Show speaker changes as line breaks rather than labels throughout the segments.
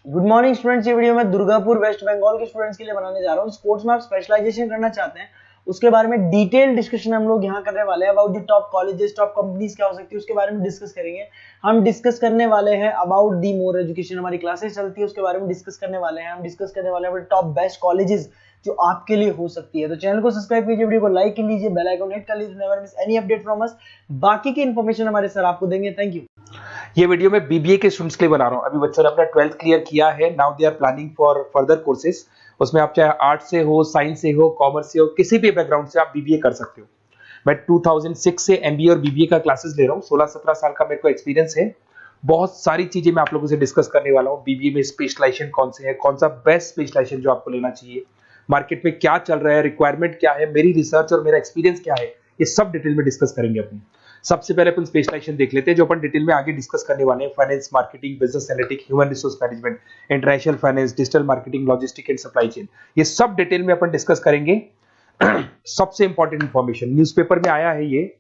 Good morning students. ये video मैं Durgapur waste Bengal के स्टूडेंट्स के लिए बनाने जा रहा हूँ। स्पोर्ट्स में आप स्पेशलाइजेशन करना चाहते हैं उसके बारे में डिटेल डिस्कशन हम लोग यहाँ करने वाले हैं। About the top colleges, top companies क्या हो सकती है उसके बारे में डिस्कस करेंगे। हम डिस्कस करने वाले हैं अबाउट दी मोर एजुकेशन, हमारी क्लासेस चलती है उसके बारे में डिस्कस करने वाले हैं। हम डिस्कस करने वाले हैं टॉप बेस्ट कॉलेजेस जो आपके लिए हो सकती है। तो चैनल को सब्सक्राइब कीजिए, वीडियो को लाइक कर लीजिए, बेल आइकन हिट कर लीजिए, never miss any update from us. बाकी की इन्फॉर्मेशन हमारे सर आपको देंगे। Thank you.
ये वीडियो मैं बीबीए के स्टूडेंट्स के लिए बना रहा हूँ। अभी बच्चों ने अपना 12th क्लियर किया है, now they are planning for further courses. उसमें आप चाहे आर्ट से हो, साइंस से हो, कॉमर्स से हो, किसी भी बैकग्राउंड से आप बीबीए कर सकते हो। मैं 2006 से एमबीए और बीबीए का क्लासेस ले रहा हूँ। 16-17 साल का मेरे को एक्सपीरियंस है। बहुत सारी चीजें मैं आप लोगों से डिस्कस करने वाला हूँ। बीबीए में स्पेशलाइजेशन कौन से है, कौन सा बेस्ट स्पेशलाइजेशन जो आपको लेना चाहिए, मार्केट में क्या चल रहा है, रिक्वायरमेंट क्या है, मेरी रिसर्च और मेरा एक्सपीरियंस क्या है, ये सब डिटेल में डिस्कस करेंगे अपनी। सबसे पहले अपन स्पेशलाइजेशन देख लेते हैं जो अपन डिटेल में आगे डिस्कस करने वाले हैं। Finance, marketing, business analytics, human resource management, international finance, digital marketing, logistic and supply chain, ये सब डिटेल में अपन डिस्कस करेंगे। सबसे इंपॉर्टेंट इंफॉर्मेशन न्यूज़पेपर में आया है, ये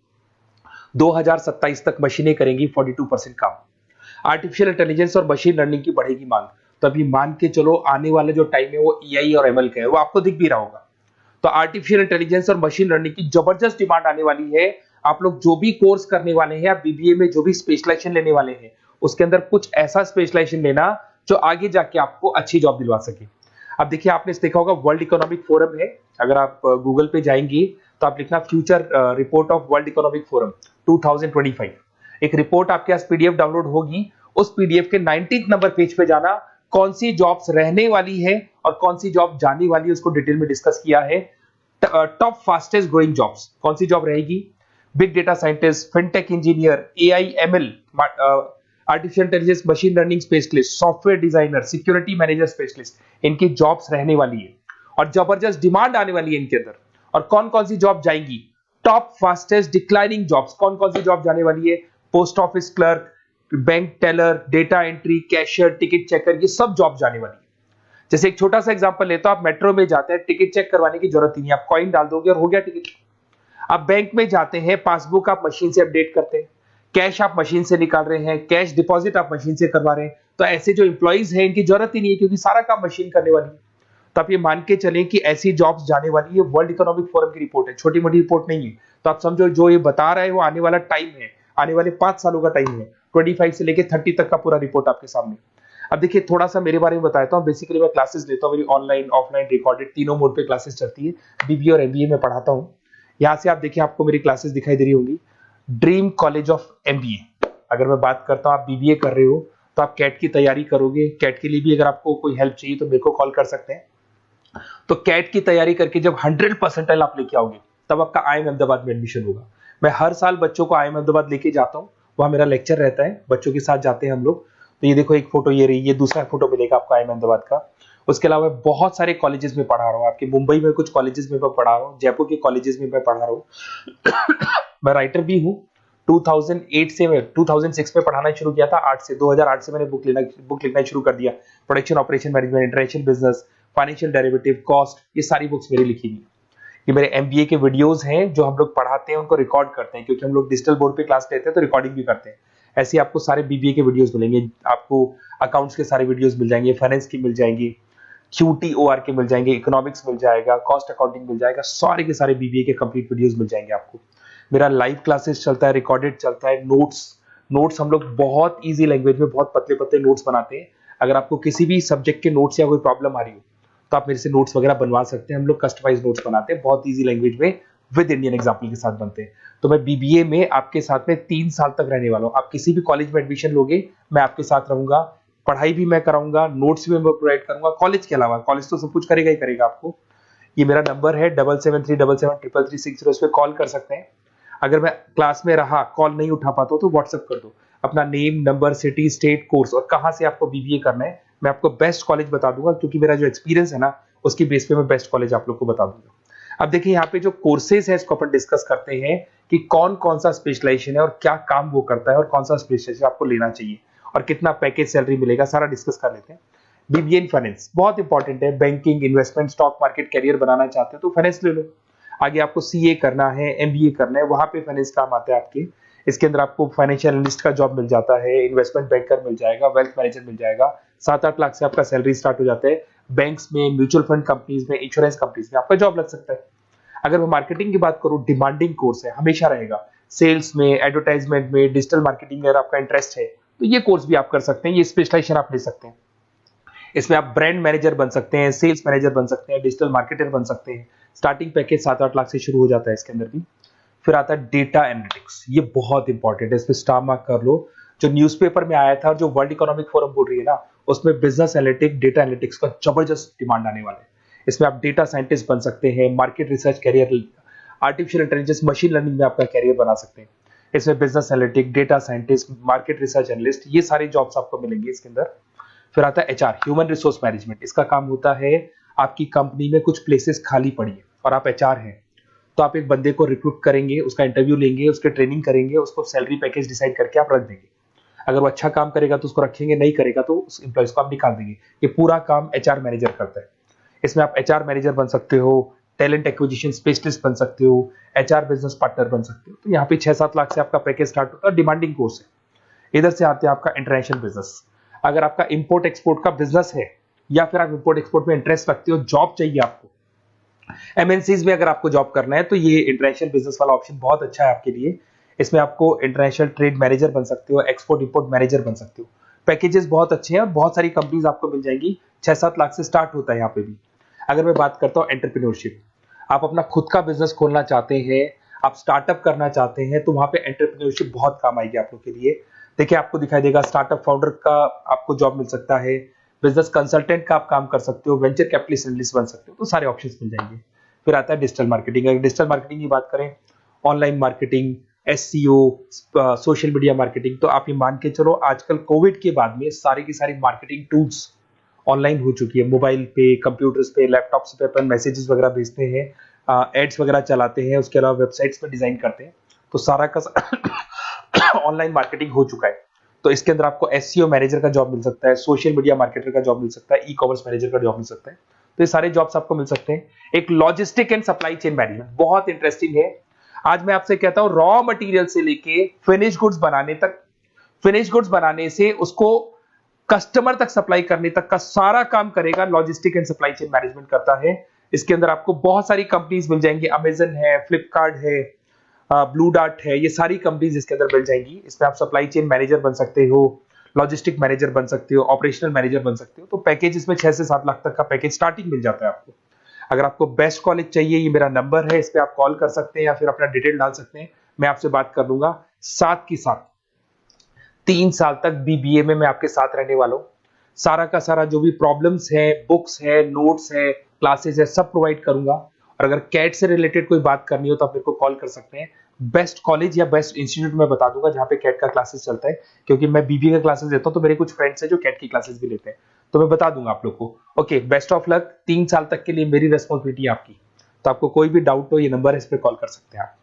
2027 तक मशीनें करेंगी 42% काम। आर्टिफिशियल इंटेलिजेंस और मशीन लर्निंग की बढ़ेगी मांग। तो अभी मान के चलो आने वाले जो टाइम है वो एआई और एमएल का है, वो आपको दिख भी रहा होगा। तो आर्टिफिशियल इंटेलिजेंस और मशीन लर्निंग की जबरदस्त डिमांड आने वाली है। आप लोग जो भी कोर्स करने वाले हैं, आप बीबीए में जो भी स्पेशलाइजेशन लेने वाले हैं, उसके अंदर कुछ ऐसा स्पेशलाइजेशन लेना जो आगे जाके आपको अच्छी जॉब दिलवा सके। अब देखिए, आपने देखा होगा वर्ल्ड इकोनॉमिक फोरम है। अगर आप गूगल पे जाएंगे तो आप लिखना future report of world economic forum 2025। एक रिपोर्ट आपके पास पीडीएफ डाउनलोड होगी। उस पीडीएफ के 19th नंबर पेज पे जाना, कौन सी जॉब्स रहने वाली है और कौन सी जॉब जाने वाली है उसको डिटेल में डिस्कस किया है। टॉप फास्टेस्ट ग्रोइंग जॉब्स कौन सी जॉब रहेगी, big data scientist, fintech engineer, AI ML, artificial intelligence, machine learning specialist, software designer, security manager specialist, इनकी जॉब्स रहने वाली है और जबरदस्त डिमांड आने वाली है इनके अंदर। और कौन कौन सी जॉब जाएंगी, टॉप फास्टेस्ट डिक्लाइनिंग जॉब्स कौन कौन सी जॉब जाने वाली है, post office clerk, bank teller, data entry, cashier, ticket checker, ये सब जॉब जाने वाली है। जैसे एक छोटा सा एग्जांपल लेता हूं, आप मेट्रो में जाते हैं, टिकट चेक करवाने की जरूरत ही नहीं, आप कॉइन डाल दोगे और हो गया टिकट। आप बैंक में जाते हैं, पासबुक आप मशीन से अपडेट करते हैं, कैश आप मशीन से निकाल रहे हैं, कैश डिपॉजिट आप मशीन से करवा रहे हैं। तो ऐसे जो एम्प्लॉइज हैं इनकी जरूरत ही नहीं है, क्योंकि सारा काम मशीन करने वाली है। तो आप ये मान के चलें कि ऐसी जॉब्स जाने वाली है। वर्ल्ड इकोनॉमिक फोरम की रिपोर्ट है, छोटी मोटी रिपोर्ट नहीं है। तो आप समझो जो ये बता रहा है वो आने वाला टाइम है, आने वाले 5 सालों का टाइम है। 25 से लेके 30 तक का पूरा रिपोर्ट आपके सामने। अब देखिए, थोड़ा सा मेरे बारे में बताता हूँ। बेसिकली मैं क्लासेस लेता हूँ, मेरी ऑनलाइन, ऑफलाइन, रिकॉर्डेड, तीनों मोड पे क्लासेस चलती है। बीबीए और एमबीए में पढ़ाता हूँ। यहाँ से आप देखिए, आपको मेरी क्लासेस दिखाई दे रही होंगी। Dream college of MBA. अगर मैं बात करता हूँ, आप बीबीए कर रहे हो तो आप कैट की तैयारी करोगे। कैट के लिए भी अगर आपको कोई हेल्प चाहिए तो मेरे को कॉल कर सकते हैं। तो कैट की तैयारी करके जब 100% आप लेके आओगे तब आपका आईएम अहमदाबाद में एडमिशन होगा। मैं हर साल बच्चों को आईएम अहमदाबाद लेके जाता हूँ, वहां मेरा लेक्चर रहता है, बच्चों के साथ जाते हैं हम लोग। तो ये देखो, एक फोटो ये रही, ये दूसरा फोटो मिलेगा आपको आईएम अहमदाबाद का। उसके अलावा बहुत सारे कॉलेजेस में पढ़ा रहा हूँ। आपके मुंबई में कुछ कॉलेजेस में मैं पढ़ा रहा हूँ, जयपुर के कॉलेजेस में मैं पढ़ा रहा हूँ। मैं राइटर भी हूँ। 2008 से मैं 2006 में पढ़ाना शुरू किया था। 8 से 2008 से मैंने बुक लिखना शुरू कर दिया। Production operation management, international business, financial derivative, cost, ये सारी बुक्स मेरी लिखी हुई। ये मेरे एमबीए के वीडियोस हैं जो हम लोग पढ़ाते हैं, उनको रिकॉर्ड करते हैं, क्योंकि हम लोग डिजिटल बोर्ड पे क्लास लेते हैं तो रिकॉर्डिंग भी करते हैं। ऐसे आपको सारे बीबीए के वीडियोस मिलेंगे। आपको अकाउंट्स के सारे वीडियोस मिल जाएंगे, फाइनेंस की मिल जाएंगी, क्यूटीओआर के मिल जाएंगे, इकोनॉमिक्स मिल जाएगा, कॉस्ट अकाउंटिंग मिल जाएगा। सारे के सारे बीबीए के कंप्लीट वीडियोस मिल जाएंगे आपको। मेरा लाइव क्लासेस चलता है, रिकॉर्डेड चलता है। नोट्स हम लोग बहुत इजी लैंग्वेज में बहुत पतले पतले नोट्स बनाते हैं। अगर आपको किसी भी सब्जेक्ट के नोट्स या कोई प्रॉब्लम आ रही हो तो आप मेरे से नोट्स वगैरह बनवा सकते हैं। हम लोग कस्टमाइज नोट्स बनाते हैं, बहुत इजी लैंग्वेज में, विद इंडियन एग्जाम्पल के साथ बनते हैं। तो मैं बीबीए में आपके साथ में 3 साल तक रहने वाला हूँ। आप किसी भी कॉलेज में एडमिशन लोगे, मैं आपके साथ रहूंगा, पढ़ाई भी मैं कराऊंगा, नोट्स भी मैं प्रोवाइड करूंगा। कॉलेज के अलावा, कॉलेज तो सब कुछ करेगा ही करेगा आपको। ये मेरा नंबर है 7737733360, इस पे कॉल कर सकते हैं। अगर मैं क्लास में रहा, कॉल नहीं उठा पाता तो व्हाट्सएप कर दो अपना name, number, city, state, course और कहां से आपको बीबीए करना है। मैं आपको बेस्ट कॉलेज बता दूंगा, क्योंकि मेरा जो एक्सपीरियंस है ना, उसकी बेस पे मैं बेस्ट कॉलेज आप लोग को बता दूंगा। अब देखिए, यहाँ पे जो कोर्सेज है इसको अपन डिस्कस करते हैं कि कौन कौन सा स्पेशलाइजेशन है और क्या काम वो करता है और कौन सा स्पेशलाइजेशन आपको लेना चाहिए और कितना पैकेज सैलरी मिलेगा, सारा डिस्कस कर लेते हैं। बीबीए इन फाइनेंस बहुत इंपॉर्टेंट है। Banking, investment, stock market career बनाना चाहते हो तो फाइनेंस ले लो। आगे आपको सीए करना है, एमबीए करना है, वहां पे फाइनेंस काम आता है आपके। इसके अंदर आपको फाइनेंशियल एनालिस्ट का जॉब मिल जाता है, इन्वेस्टमेंट बैंकर मिल जाएगा, वेल्थ मैनेजर मिल जाएगा। 7-8 लाख से आपका सैलरी स्टार्ट हो जाता है। बैंक्स में, म्यूचुअल फंड कंपनीज में, इंश्योरेंस कंपनीज में आपका जॉब लग सकता है। अगर मैं मार्केटिंग की बात करूं, डिमांडिंग कोर्स है, हमेशा रहेगा। सेल्स में, एडवर्टाइजमेंट में, डिजिटल मार्केटिंग में अगर आपका इंटरेस्ट है तो ये कोर्स भी आप कर सकते हैं, ये स्पेशलाइजेशन आप ले सकते हैं। इसमें आप ब्रांड मैनेजर बन सकते हैं, सेल्स मैनेजर बन सकते हैं, डिजिटल मार्केटर बन सकते हैं। स्टार्टिंग पैकेज 7-8 लाख से शुरू हो जाता है इसके अंदर भी। फिर आता है डेटा एनालिटिक्स, ये बहुत इंपॉर्टेंट है, इस पे स्टार मार्क कर लो। जो न्यूज़पेपर में आया था और जो वर्ल्ड इकोनॉमिक फोरम बोल रही है ना, उसमें बिजनेस एनालिटिक्स, डेटा एनालिटिक्स का जबरदस्त डिमांड आने वाला है। इसमें आप डेटा साइंटिस्ट बन सकते हैं, market research career, artificial intelligence, machine learning में आपका कैरियर बना सकते हैं। इसमें business analytic, data scientist, market research analyst, ये सारे जॉब्स आपको मिलेंगे इसके अंदर। फिर आता है एचआर, ह्यूमन रिसोर्स मैनेजमेंट। इसका काम होता है, आपकी कंपनी में कुछ प्लेसेस खाली पड़ी है और आप एचआर हैं, तो आप एक बंदे को रिक्रूट करेंगे, उसका इंटरव्यू लेंगे, उसके ट्रेनिंग करेंगे, उसको सैलरी पैकेज डिसाइड करके आप रख देंगे। अगर वो अच्छा काम करेगा तो उसको रखेंगे, नहीं करेगा तो उस एम्प्लॉइज को आप निकाल देंगे। ये पूरा काम एचआर मैनेजर करता है। इसमें आप एचआर मैनेजर बन सकते हो, टैलेंट एक्विजिशन स्पेशलिस्ट बन सकते हो, एचआर बिजनेस पार्टनर बन सकते हो। तो यहाँ पे 6-7 लाख से आपका पैकेज स्टार्ट होता है, डिमांडिंग कोर्स है। इधर से आते हैं आपका इंटरनेशनल बिजनेस। अगर आपका इंपोर्ट एक्सपोर्ट का बिजनेस है या फिर आप इंपोर्ट एक्सपोर्ट में इंटरेस्ट रखते हो, जॉब चाहिए आपको, एमएनसीज में अगर आपको जॉब करना है, तो ये इंटरनेशनल बिजनेस वाला ऑप्शन बहुत अच्छा है आपके लिए। इसमें आपको इंटरनेशनल ट्रेड मैनेजर बन सकते हो, एक्सपोर्ट इंपोर्ट मैनेजर बन सकते हो। पैकेजेस बहुत अच्छे हैं और बहुत सारी कंपनीज आपको मिल जाएंगी। 6-7 लाख से स्टार्ट होता है यहाँ पे भी। अगर मैं बात करता हूँ एंटरप्रेन्योरशिप, आप अपना खुद का बिजनेस खोलना चाहते हैं, आप स्टार्टअप करना चाहते हैं, तो वहां पे एंटरप्रेन्योरशिप बहुत काम आएगी आप लोग के लिए। देखिए, आपको दिखाई देगा स्टार्टअप फाउंडर का आपको जॉब मिल सकता है, बिजनेस कंसल्टेंट का आप काम कर सकते हो, वेंचर कैपिटलिस्ट एनालिस्ट बन सकते हो, तो सारे ऑप्शंस मिल जाएंगे। फिर आता है डिजिटल मार्केटिंग। अगर डिजिटल मार्केटिंग की बात करें, online marketing, SEO, social media marketing, तो आप ये मान के चलो आजकल कोविड के बाद में सारी की सारी मार्केटिंग टूल्स ऑनलाइन हो चुकी है। मोबाइल पे, कंप्यूटर्स पे, लैपटॉप्स पे अपन मैसेजेस वगैरह भेजते हैं, एड्स वगैरह चलाते हैं, उसके अलावा वेबसाइट्स पे डिजाइन करते हैं, तो सारा का ऑनलाइन मार्केटिंग हो चुका है। तो इसके अंदर आपको एसईओ मैनेजर का जॉब मिल सकता है, सोशल मीडिया मार्केटर का जॉब मिल सकता है, ई कॉमर्स मैनेजर का जॉब मिल सकता है। तो ये सारे जॉब्स आपको मिल सकते हैं। एक logistic and supply chain management बहुत इंटरेस्टिंग है। आज मैं आपसे कहता हूं, रॉ मटेरियल से लेके फिनिश गुड्स बनाने तक, फिनिश गुड्स बनाने से उसको कस्टमर तक सप्लाई करने तक का सारा काम करेगा logistic and supply chain management करता है। इसके अंदर आपको बहुत सारी कंपनीज मिल जाएंगी, अमेजन है, फ्लिपकार्ट है, ब्लू डार्ट है, ये सारी कंपनीज इसके अंदर मिल जाएंगी। इसमें आप सप्लाई चेन मैनेजर बन सकते हो, लॉजिस्टिक मैनेजर बन सकते हो, ऑपरेशनल मैनेजर बन सकते हो। तो पैकेज इसमें 6 से 7 लाख तक का पैकेज स्टार्टिंग मिल जाता है आपको। अगर आपको बेस्ट कॉलेज चाहिए, ये मेरा नंबर है, इस पे आप कॉल कर सकते हैं या फिर अपना डिटेल डाल सकते हैं, मैं आपसे बात कर लूंगा। साथ की साथ 3 साल तक बीबीए में मैं आपके साथ रहने वाला हूँ। सारा का सारा जो भी प्रॉब्लम्स है, बुक्स है, नोट्स है, क्लासेस है, सब प्रोवाइड करूंगा। और अगर कैट से रिलेटेड कोई बात करनी हो तो आप मेरे को कॉल कर सकते हैं। बेस्ट कॉलेज या बेस्ट इंस्टीट्यूट में बता दूंगा जहां पे कैट का क्लासेस चलता है, क्योंकि मैं बीबीए का क्लासेस देता हूं, तो मेरे कुछ फ्रेंड्स हैं जो कैट की क्लासेस भी लेते हैं, तो मैं बता दूंगा आप लोग को। Okay, best of luck. 3 साल तक के लिए मेरी रेस्पॉन्सिबिलिटी आपकी, तो आपको कोई भी डाउट हो, ये नंबर है, इस पर कॉल कर सकते हैं आप।